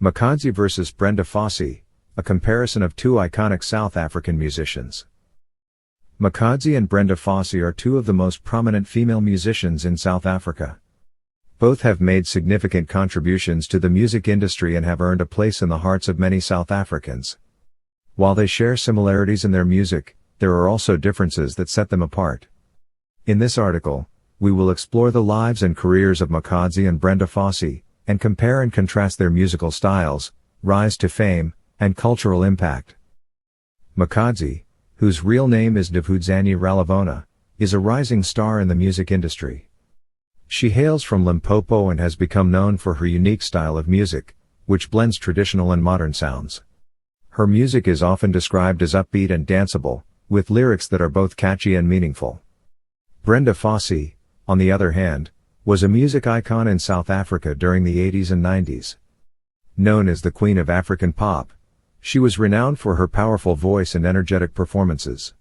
Makhadzi vs. Brenda Fassie, a comparison of two iconic South African musicians. Makhadzi and Brenda Fassie are two of the most prominent female musicians in South Africa. Both have made significant contributions to the music industry and have earned a place in the hearts of many South Africans. While they share similarities in their music, there are also differences that set them apart. In this article, we will explore the lives and careers of Makhadzi and Brenda Fassie, and compare and contrast their musical styles, rise to fame, and cultural impact. Makhadzi, whose real name is Ndivhudzannyi Ralivhona, is a rising star in the music industry. She hails from Limpopo and has become known for her unique style of music, which blends traditional and modern sounds. Her music is often described as upbeat and danceable, with lyrics that are both catchy and meaningful. Brenda Fassie, on the other hand, was a music icon in South Africa during the 80s and 90s. Known as the Queen of African Pop, she was renowned for her powerful voice and energetic performances.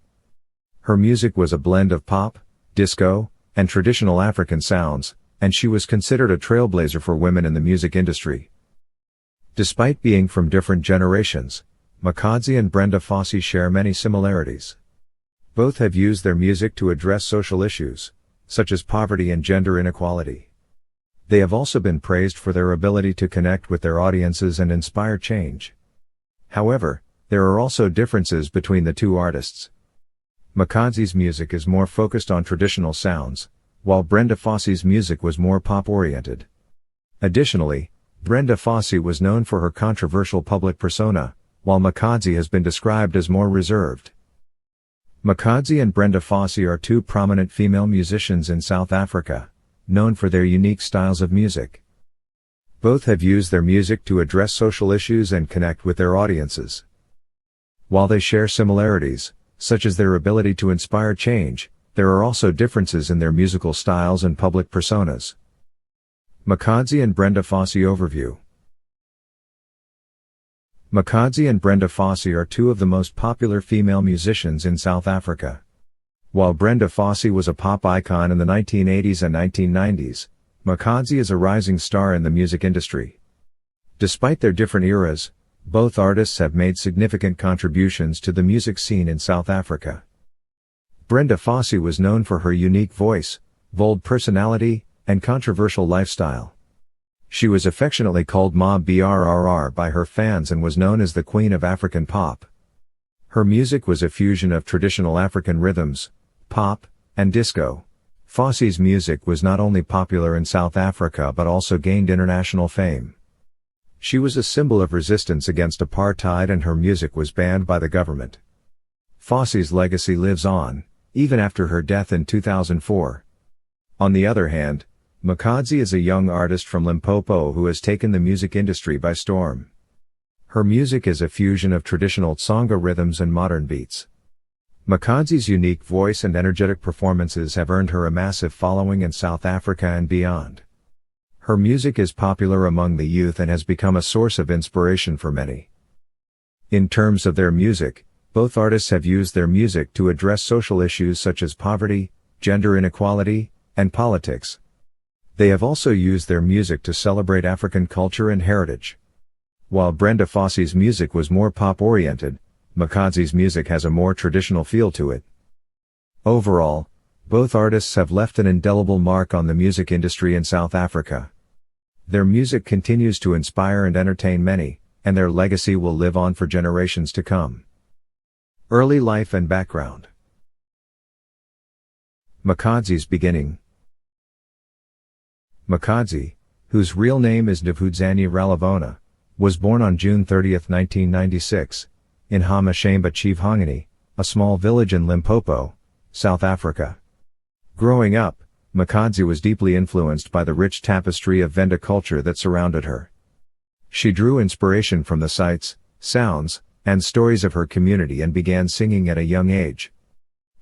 Her music was a blend of pop, disco, and traditional African sounds, and she was considered a trailblazer for women in the music industry. Despite being from different generations, Makhadzi and Brenda Fassie share many similarities. Both have used their music to address social issues, such as poverty and gender inequality. They have also been praised for their ability to connect with their audiences and inspire change. However, there are also differences between the two artists. Makhadzi's music is more focused on traditional sounds, while Brenda Fassie's music was more pop-oriented. Additionally, Brenda Fassie was known for her controversial public persona, while Makhadzi has been described as more reserved. Makhadzi and Brenda Fassie are two prominent female musicians in South Africa, known for their unique styles of music. Both have used their music to address social issues and connect with their audiences. While they share similarities, such as their ability to inspire change, there are also differences in their musical styles and public personas. Makhadzi and Brenda Fassie overview. Makhadzi and Brenda Fassie are two of the most popular female musicians in South Africa. While Brenda Fassie was a pop icon in the 1980s and 1990s, Makhadzi is a rising star in the music industry. Despite their different eras, both artists have made significant contributions to the music scene in South Africa. Brenda Fassie was known for her unique voice, bold personality, and controversial lifestyle. She was affectionately called Ma Brrr by her fans and was known as the Queen of African Pop. Her music was a fusion of traditional African rhythms, pop, and disco. Fassie's music was not only popular in South Africa but also gained international fame. She was a symbol of resistance against apartheid and her music was banned by the government. Fassie's legacy lives on, even after her death in 2004. On the other hand, Makhadzi is a young artist from Limpopo who has taken the music industry by storm. Her music is a fusion of traditional tsonga rhythms and modern beats. Makhadzi's unique voice and energetic performances have earned her a massive following in South Africa and beyond. Her music is popular among the youth and has become a source of inspiration for many. In terms of their music, both artists have used their music to address social issues such as poverty, gender inequality, and politics. They have also used their music to celebrate African culture and heritage. While Brenda Fassie's music was more pop-oriented, Makhadzi's music has a more traditional feel to it. Overall, both artists have left an indelible mark on the music industry in South Africa. Their music continues to inspire and entertain many, and their legacy will live on for generations to come. Early life and background. Makhadzi's beginning. Makhadzi, whose real name is Ndivhudzannyi Ralivhona, was born on June 30, 1996, in Hamashamba Chiefhangani, a small village in Limpopo, South Africa. Growing up, Makhadzi was deeply influenced by the rich tapestry of Venda culture that surrounded her. She drew inspiration from the sights, sounds, and stories of her community and began singing at a young age.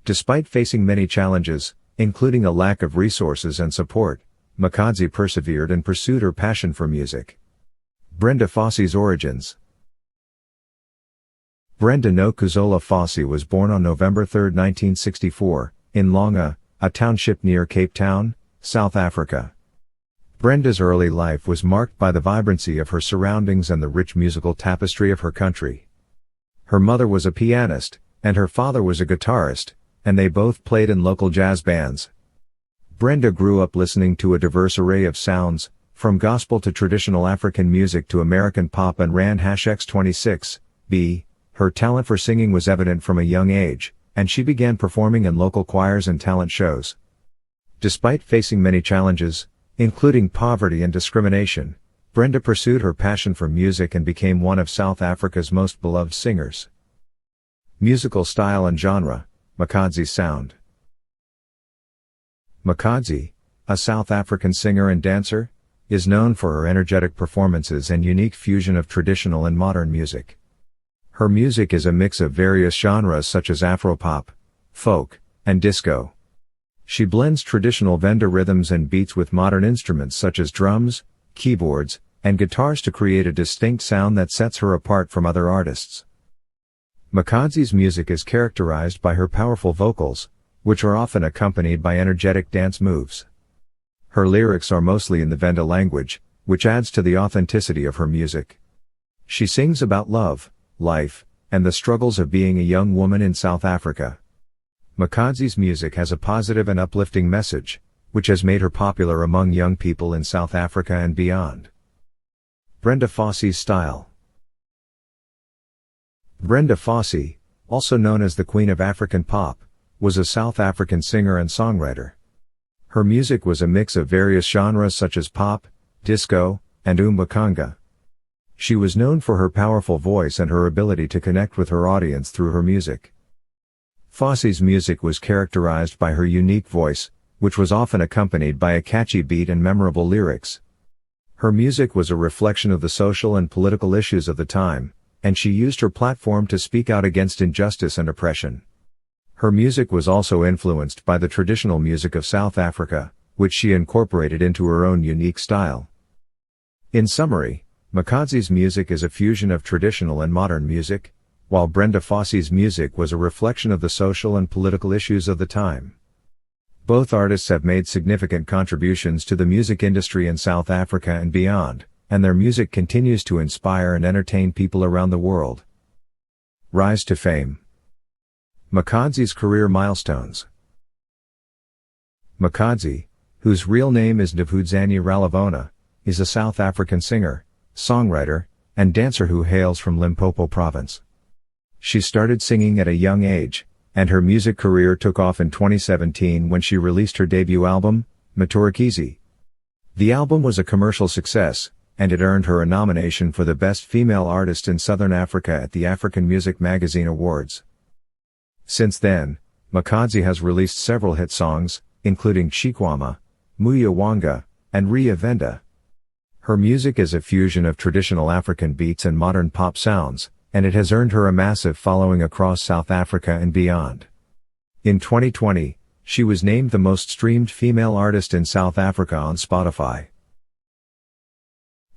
Despite facing many challenges, including a lack of resources and support, Makhadzi persevered and pursued her passion for music. Brenda Fassie's origins. Brenda Nokuzola Fassie was born on November 3, 1964, in Longa, a township near Cape Town, South Africa. Brenda's early life was marked by the vibrancy of her surroundings and the rich musical tapestry of her country. Her mother was a pianist, and her father was a guitarist, and they both played in local jazz bands. Brenda grew up listening to a diverse array of sounds, from gospel to traditional African music to American pop, and ran #X26B. Her talent for singing was evident from a young age, and she began performing in local choirs and talent shows. Despite facing many challenges, including poverty and discrimination, Brenda pursued her passion for music and became one of South Africa's most beloved singers. Musical style and genre: Makhadzi's sound. Makhadzi, a South African singer and dancer, is known for her energetic performances and unique fusion of traditional and modern music. Her music is a mix of various genres such as Afropop, folk, and disco. She blends traditional Venda rhythms and beats with modern instruments such as drums, keyboards, and guitars to create a distinct sound that sets her apart from other artists. Makhadzi's music is characterized by her powerful vocals, which are often accompanied by energetic dance moves. Her lyrics are mostly in the Venda language, which adds to the authenticity of her music. She sings about love, life, and the struggles of being a young woman in South Africa. Makhadzi's music has a positive and uplifting message, which has made her popular among young people in South Africa and beyond. Brenda Fassie's style. Brenda Fassie, also known as the Queen of African Pop, was a South African singer and songwriter. Her music was a mix of various genres such as pop, disco, and mbaqanga. She was known for her powerful voice and her ability to connect with her audience through her music. Fassie's music was characterized by her unique voice, which was often accompanied by a catchy beat and memorable lyrics. Her music was a reflection of the social and political issues of the time, and she used her platform to speak out against injustice and oppression. Her music was also influenced by the traditional music of South Africa, which she incorporated into her own unique style. In summary, Makhadzi's music is a fusion of traditional and modern music, while Brenda Fassie's music was a reflection of the social and political issues of the time. Both artists have made significant contributions to the music industry in South Africa and beyond, and their music continues to inspire and entertain people around the world. Rise to fame. Makhadzi's career milestones. Makhadzi, whose real name is Ndivhudzannyi Ralivhona, is a South African singer, songwriter, and dancer who hails from Limpopo province. She started singing at a young age, and her music career took off in 2017 when she released her debut album, Makhadzi. The album was a commercial success, and it earned her a nomination for the Best Female Artist in Southern Africa at the African Music Magazine Awards. Since then, Makhadzi has released several hit songs, including Chikwama, Muya Wanga, and Ria Venda. Her music is a fusion of traditional African beats and modern pop sounds, and it has earned her a massive following across South Africa and beyond. In 2020, she was named the most streamed female artist in South Africa on Spotify.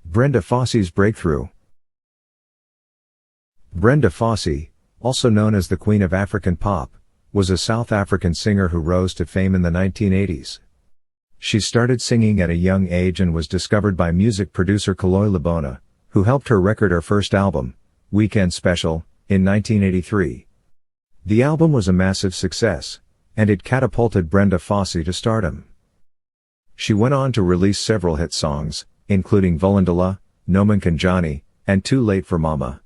Brenda Fassie's breakthrough. Brenda Fassie, also known as the Queen of African Pop, was a South African singer who rose to fame in the 1980s. She started singing at a young age and was discovered by music producer Trailblazer, who helped her record her first album, Weekend Special, in 1983. The album was a massive success, and it catapulted Brenda Fassie to stardom. She went on to release several hit songs, including Vulindlela, Nomankanjani, and Too Late for Mama.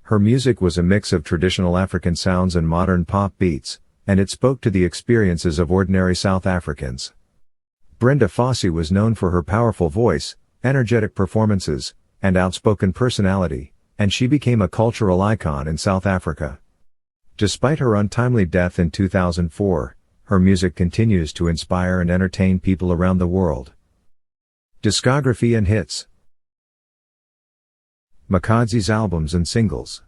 Her music was a mix of traditional African sounds and modern pop beats, and it spoke to the experiences of ordinary South Africans. Brenda Fassie was known for her powerful voice, energetic performances, and outspoken personality, and she became a cultural icon in South Africa. Despite her untimely death in 2004, her music continues to inspire and entertain people around the world. Discography and hits. Makhadzi's albums and singles.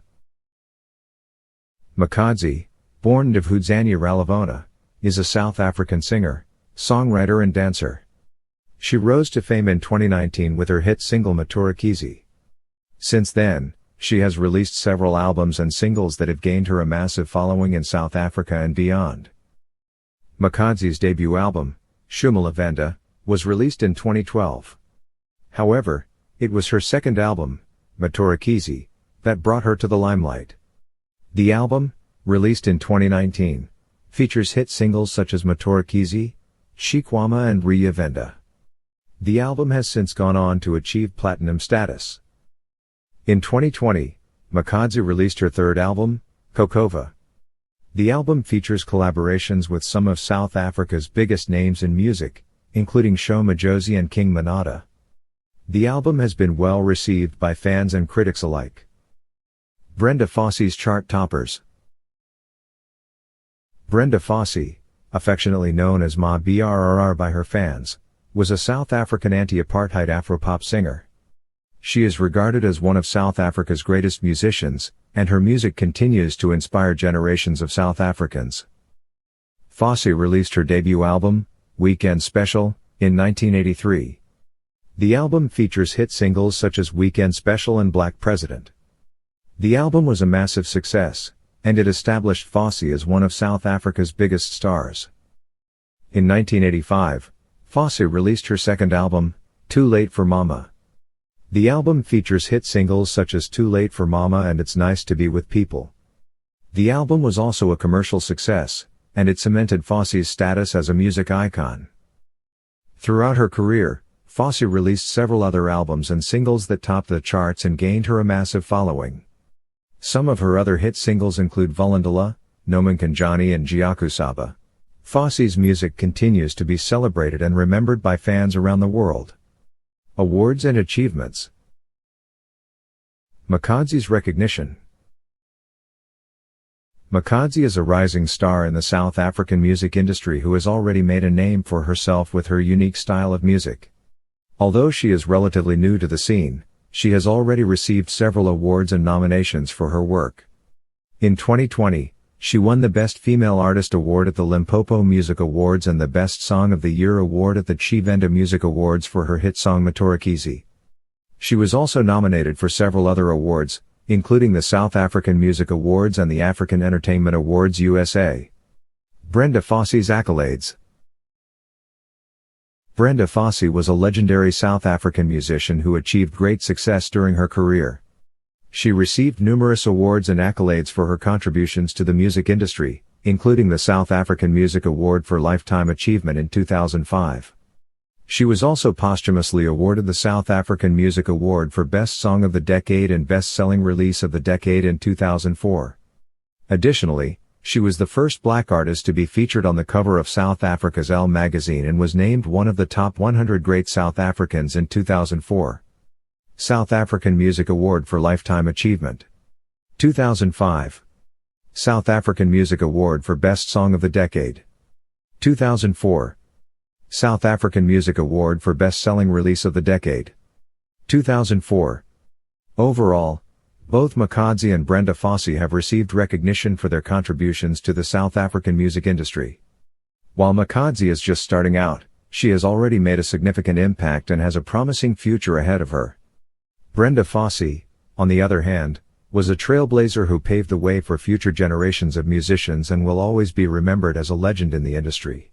Makhadzi, born Ndivhudzannyi Ralivhona, is a South African singer, songwriter and dancer. She rose to fame in 2019 with her hit single Makhadzi. Since then, she has released several albums and singles that have gained her a massive following in South Africa and beyond. Makhadzi's debut album, Shumela Venda, was released in 2012. However, it was her second album, Makhadzi, that brought her to the limelight. The album, released in 2019, features hit singles such as Makhadzi, Chikwama and Riya Venda. The album has since gone on to achieve platinum status. In 2020, Makhadzi released her third album, Kokova. The album features collaborations with some of South Africa's biggest names in music, including Sho Madjozi and King Manada. The album has been well received by fans and critics alike. Brenda Fassie's chart toppers. Brenda Fassie, affectionately known as Ma Brrr by her fans, was a South African anti-apartheid Afropop singer. She is regarded as one of South Africa's greatest musicians, and her music continues to inspire generations of South Africans. Fassie released her debut album, Weekend Special, in 1983. The album features hit singles such as Weekend Special and Black President. The album was a massive success, and it established Fassie as one of South Africa's biggest stars. In 1985, Fassie released her second album, Too Late for Mama. The album features hit singles such as Too Late for Mama and It's Nice to Be With People. The album was also a commercial success, and it cemented Fassie's status as a music icon. Throughout her career, Fassie released several other albums and singles that topped the charts and gained her a massive following. Some of her other hit singles include Vulindlela, Nomankanjani and Giakusaba. Fassie's music continues to be celebrated and remembered by fans around the world. Awards and achievements. Makhadzi's recognition. Makhadzi is a rising star in the South African music industry who has already made a name for herself with her unique style of music. Although she is relatively new to the scene, she has already received several awards and nominations for her work. In 2020, she won the Best Female Artist Award at the Limpopo Music Awards and the Best Song of the Year Award at the Chivenda Music Awards for her hit song Makhadzi. She was also nominated for several other awards, including the South African Music Awards and the African Entertainment Awards USA. Brenda Fassie's accolades. Brenda Fassie was a legendary South African musician who achieved great success during her career. She received numerous awards and accolades for her contributions to the music industry, including the South African Music Award for Lifetime Achievement in 2005. She was also posthumously awarded the South African Music Award for Best Song of the Decade and Best Selling Release of the Decade in 2004. Additionally, she was the first black artist to be featured on the cover of South Africa's Elle magazine and was named one of the top 100 great South Africans in 2004. South African Music Award for Lifetime Achievement. 2005. South African Music Award for Best Song of the Decade. 2004. South African Music Award for Best Selling Release of the Decade. 2004. Overall, both Makhadzi and Brenda Fassie have received recognition for their contributions to the South African music industry. While Makhadzi is just starting out, she has already made a significant impact and has a promising future ahead of her. Brenda Fassie, on the other hand, was a trailblazer who paved the way for future generations of musicians and will always be remembered as a legend in the industry.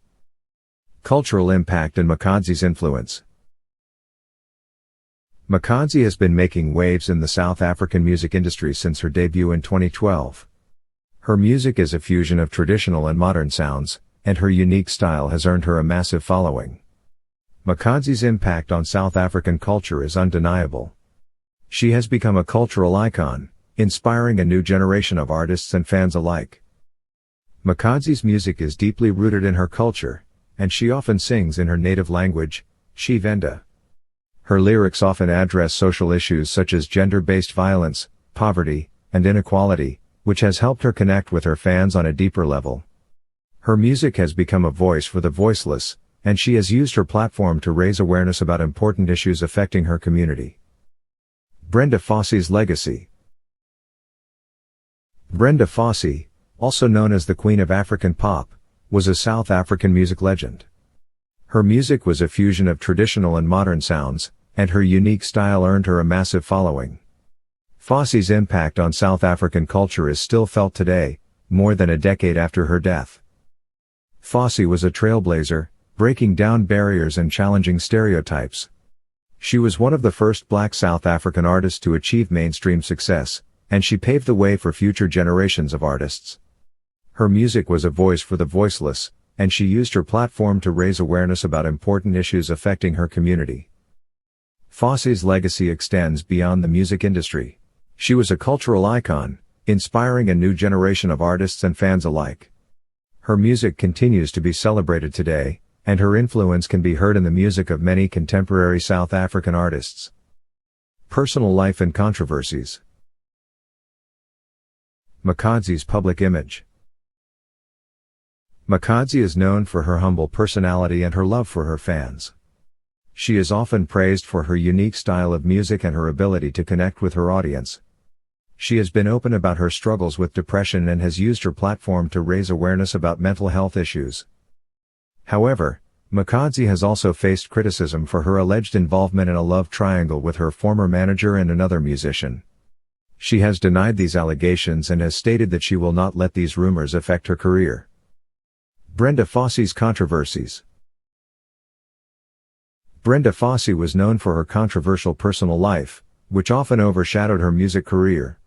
Cultural impact and Makhadzi's influence. Makhadzi has been making waves in the South African music industry since her debut in 2012. Her music is a fusion of traditional and modern sounds, and her unique style has earned her a massive following. Makhadzi's impact on South African culture is undeniable. She has become a cultural icon, inspiring a new generation of artists and fans alike. Makhadzi's music is deeply rooted in her culture, and she often sings in her native language, Tshivenda. Her lyrics often address social issues such as gender-based violence, poverty, and inequality, which has helped her connect with her fans on a deeper level. Her music has become a voice for the voiceless, and she has used her platform to raise awareness about important issues affecting her community. Brenda Fassie's legacy. Brenda Fassie, also known as the Queen of African Pop, was a South African music legend. Her music was a fusion of traditional and modern sounds, and her unique style earned her a massive following. Fassie's impact on South African culture is still felt today, more than a decade after her death. Fassie was a trailblazer, breaking down barriers and challenging stereotypes. She was one of the first Black South African artists to achieve mainstream success, and she paved the way for future generations of artists. Her music was a voice for the voiceless, and she used her platform to raise awareness about important issues affecting her community. Fassie's legacy extends beyond the music industry. She was a cultural icon, inspiring a new generation of artists and fans alike. Her music continues to be celebrated today, and her influence can be heard in the music of many contemporary South African artists. Personal life and controversies. Makhadzi's public image. Makhadzi is known for her humble personality and her love for her fans. She is often praised for her unique style of music and her ability to connect with her audience. She has been open about her struggles with depression and has used her platform to raise awareness about mental health issues. However, Makhadzi has also faced criticism for her alleged involvement in a love triangle with her former manager and another musician. She has denied these allegations and has stated that she will not let these rumors affect her career. Brenda Fassie's controversies. Brenda Fassie was known for her controversial personal life, which often overshadowed her music career.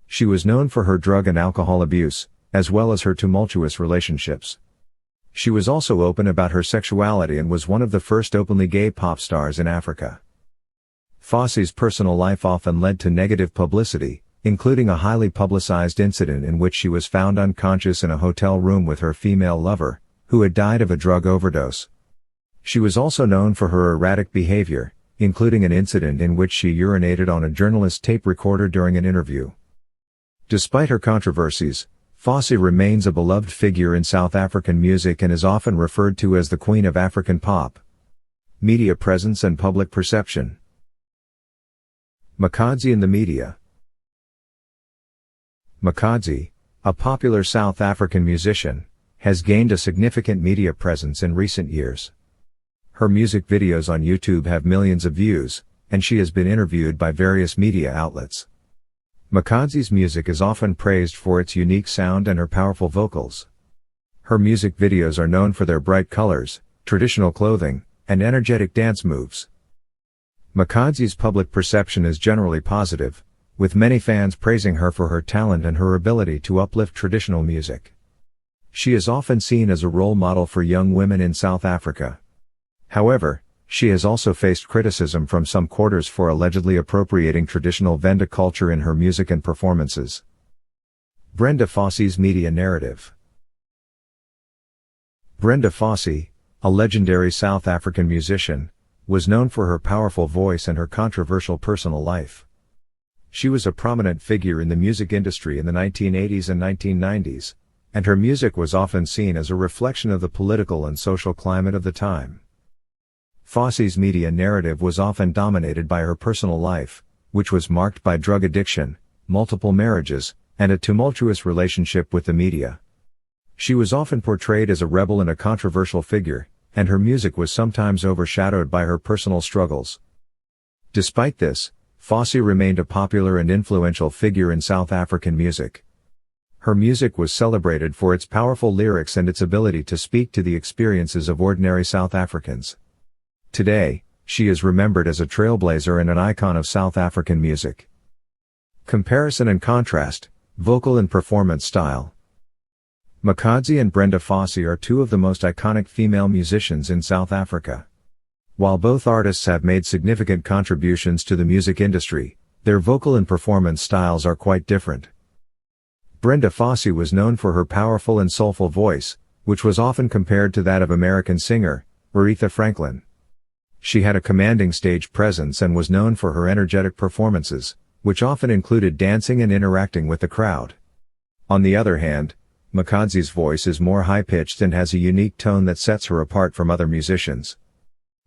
She was known for her drug and alcohol abuse, as well as her tumultuous relationships. She was also open about her sexuality and was one of the first openly gay pop stars in Africa. Fassie's personal life often led to negative publicity, including a highly publicized incident in which she was found unconscious in a hotel room with her female lover, who had died of a drug overdose. She was also known for her erratic behavior, including an incident in which she urinated on a journalist's tape recorder during an interview. Despite her controversies, Fassie remains a beloved figure in South African music and is often referred to as the Queen of African Pop. Media presence and public perception. Makhadzi in the media. Makhadzi, a popular South African musician, has gained a significant media presence in recent years. Her music videos on YouTube have millions of views, and she has been interviewed by various media outlets. Makhadzi's music is often praised for its unique sound and her powerful vocals. Her music videos are known for their bright colors, traditional clothing, and energetic dance moves. Makhadzi's public perception is generally positive, with many fans praising her for her talent and her ability to uplift traditional music. She is often seen as a role model for young women in South Africa. However, she has also faced criticism from some quarters for allegedly appropriating traditional Venda culture in her music and performances. Brenda Fassie's media narrative. Brenda Fassie, a legendary South African musician, was known for her powerful voice and her controversial personal life. She was a prominent figure in the music industry in the 1980s and 1990s, and her music was often seen as a reflection of the political and social climate of the time. Fassie's media narrative was often dominated by her personal life, which was marked by drug addiction, multiple marriages, and a tumultuous relationship with the media. She was often portrayed as a rebel and a controversial figure, and her music was sometimes overshadowed by her personal struggles. Despite this, Fassie remained a popular and influential figure in South African music. Her music was celebrated for its powerful lyrics and its ability to speak to the experiences of ordinary South Africans. Today, she is remembered as a trailblazer and an icon of South African music. Comparison and contrast, vocal and performance style. Makhadzi and Brenda Fassie are two of the most iconic female musicians in South Africa. While both artists have made significant contributions to the music industry, their vocal and performance styles are quite different. Brenda Fassie was known for her powerful and soulful voice, which was often compared to that of American singer Aretha Franklin. She had a commanding stage presence and was known for her energetic performances, which often included dancing and interacting with the crowd. On the other hand, Makhadzi's voice is more high-pitched and has a unique tone that sets her apart from other musicians.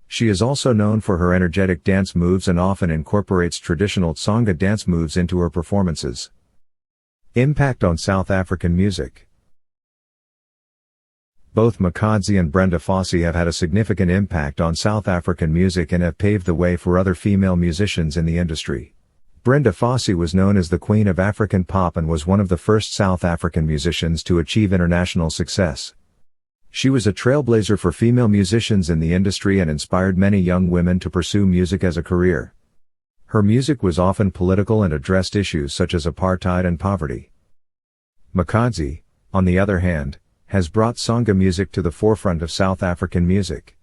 She is also known for her energetic dance moves and often incorporates traditional Tsonga dance moves into her performances. Impact on South African music. Both Makhadzi and Brenda Fassie have had a significant impact on South African music and have paved the way for other female musicians in the industry. Brenda Fassie was known as the Queen of African Pop and was one of the first South African musicians to achieve international success. She was a trailblazer for female musicians in the industry and inspired many young women to pursue music as a career. Her music was often political and addressed issues such as apartheid and poverty. Makhadzi, on the other hand, has brought Tsonga music to the forefront of South African music.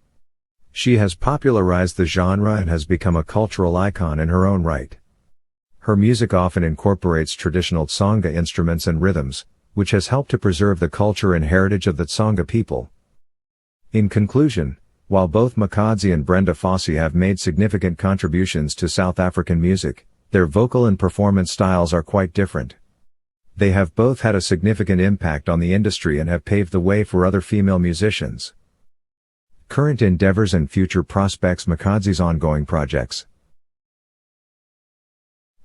She has popularized the genre and has become a cultural icon in her own right. Her music often incorporates traditional Tsonga instruments and rhythms, which has helped to preserve the culture and heritage of the Tsonga people. In conclusion, while both Makhadzi and Brenda Fassie have made significant contributions to South African music, their vocal and performance styles are quite different. They have both had a significant impact on the industry and have paved the way for other female musicians. Current endeavors and future prospects. Makhadzi's ongoing projects.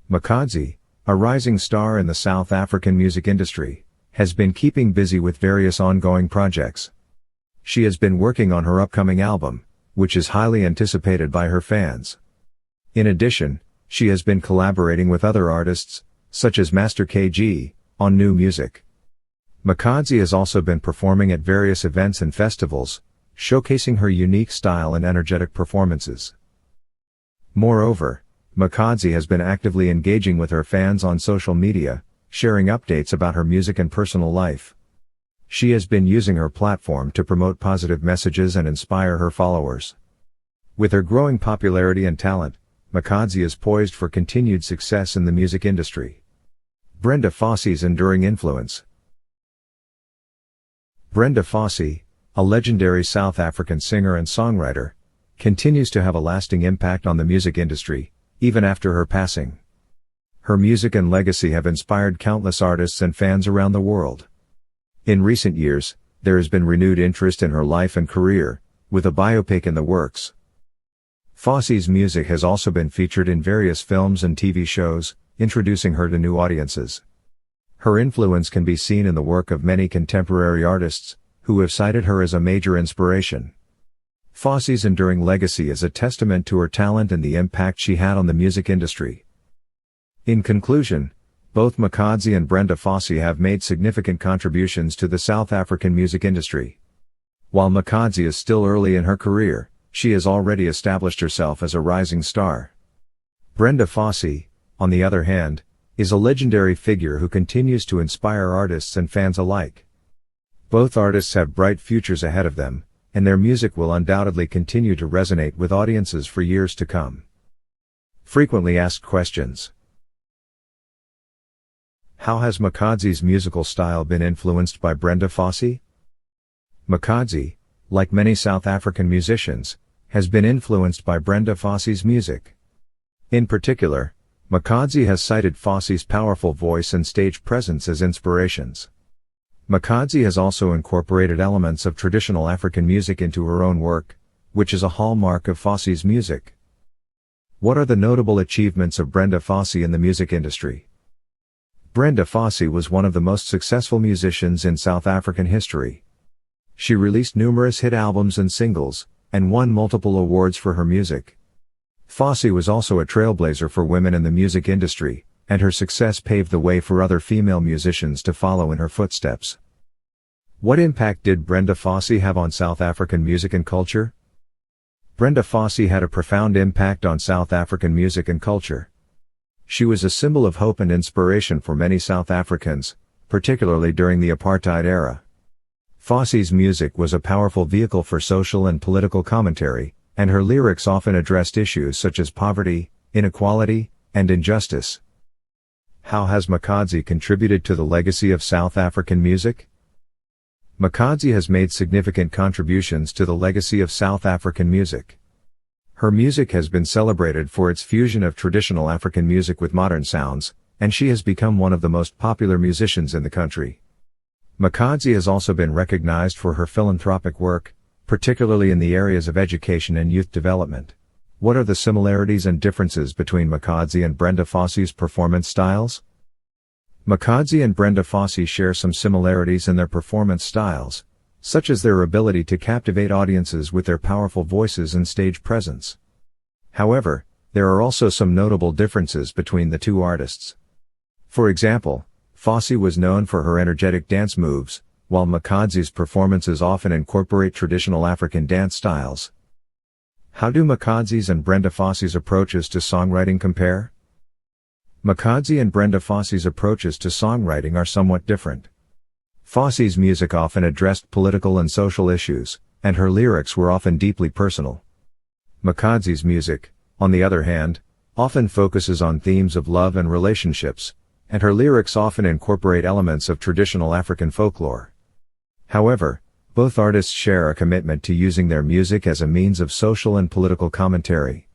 Makhadzi, a rising star in the South African music industry, has been keeping busy with various ongoing projects. She has been working on her upcoming album, which is highly anticipated by her fans. In addition, she has been collaborating with other artists, such as Master KG, on new music. Makhadzi has also been performing at various events and festivals, showcasing her unique style and energetic performances. Moreover, Makhadzi has been actively engaging with her fans on social media, sharing updates about her music and personal life. She has been using her platform to promote positive messages and inspire her followers. With her growing popularity and talent, Makhadzi is poised for continued success in the music industry. Brenda Fassie's enduring influence. Brenda Fassie, a legendary South African singer and songwriter, continues to have a lasting impact on the music industry, even after her passing. Her music and legacy have inspired countless artists and fans around the world. In recent years, there has been renewed interest in her life and career, with a biopic in the works. Fassie's music has also been featured in various films and TV shows, introducing her to new audiences. Her influence can be seen in the work of many contemporary artists, who have cited her as a major inspiration. Fassie's enduring legacy is a testament to her talent and the impact she had on the music industry. In conclusion, both Makhadzi and Brenda Fassie have made significant contributions to the South African music industry. While Makhadzi is still early in her career, she has already established herself as a rising star. Brenda Fassie, on the other hand, is a legendary figure who continues to inspire artists and fans alike. Both artists have bright futures ahead of them, and their music will undoubtedly continue to resonate with audiences for years to come. Frequently asked questions. How has Makhadzi's musical style been influenced by Brenda Fassie? Makhadzi, like many South African musicians, has been influenced by Brenda Fassie's music. In particular, Makhadzi has cited Fassie's powerful voice and stage presence as inspirations. Makhadzi has also incorporated elements of traditional African music into her own work, which is a hallmark of Fassie's music. What are the notable achievements of Brenda Fassie in the music industry? Brenda Fassie was one of the most successful musicians in South African history. She released numerous hit albums and singles, and won multiple awards for her music. Fassie was also a trailblazer for women in the music industry, and her success paved the way for other female musicians to follow in her footsteps. What impact did Brenda Fassie have on South African music and culture? Brenda Fassie had a profound impact on South African music and culture. She was a symbol of hope and inspiration for many South Africans, particularly during the apartheid era. Fassie's music was a powerful vehicle for social and political commentary, and her lyrics often addressed issues such as poverty, inequality, and injustice. How has Makhadzi contributed to the legacy of South African music? Makhadzi has made significant contributions to the legacy of South African music. Her music has been celebrated for its fusion of traditional African music with modern sounds, and she has become one of the most popular musicians in the country. Makhadzi has also been recognized for her philanthropic work, particularly in the areas of education and youth development. What are the similarities and differences between Makhadzi and Brenda Fassie's performance styles? Makhadzi and Brenda Fassie share some similarities in their performance styles, such as their ability to captivate audiences with their powerful voices and stage presence. However, there are also some notable differences between the two artists. For example, Fassie was known for her energetic dance moves, while Makhadzi's performances often incorporate traditional African dance styles. How do Makhadzi's and Brenda Fassie's approaches to songwriting compare? Makhadzi and Brenda Fassie's approaches to songwriting are somewhat different. Fassie's music often addressed political and social issues, and her lyrics were often deeply personal. Makhadzi's music, on the other hand, often focuses on themes of love and relationships, and her lyrics often incorporate elements of traditional African folklore. However, both artists share a commitment to using their music as a means of social and political commentary.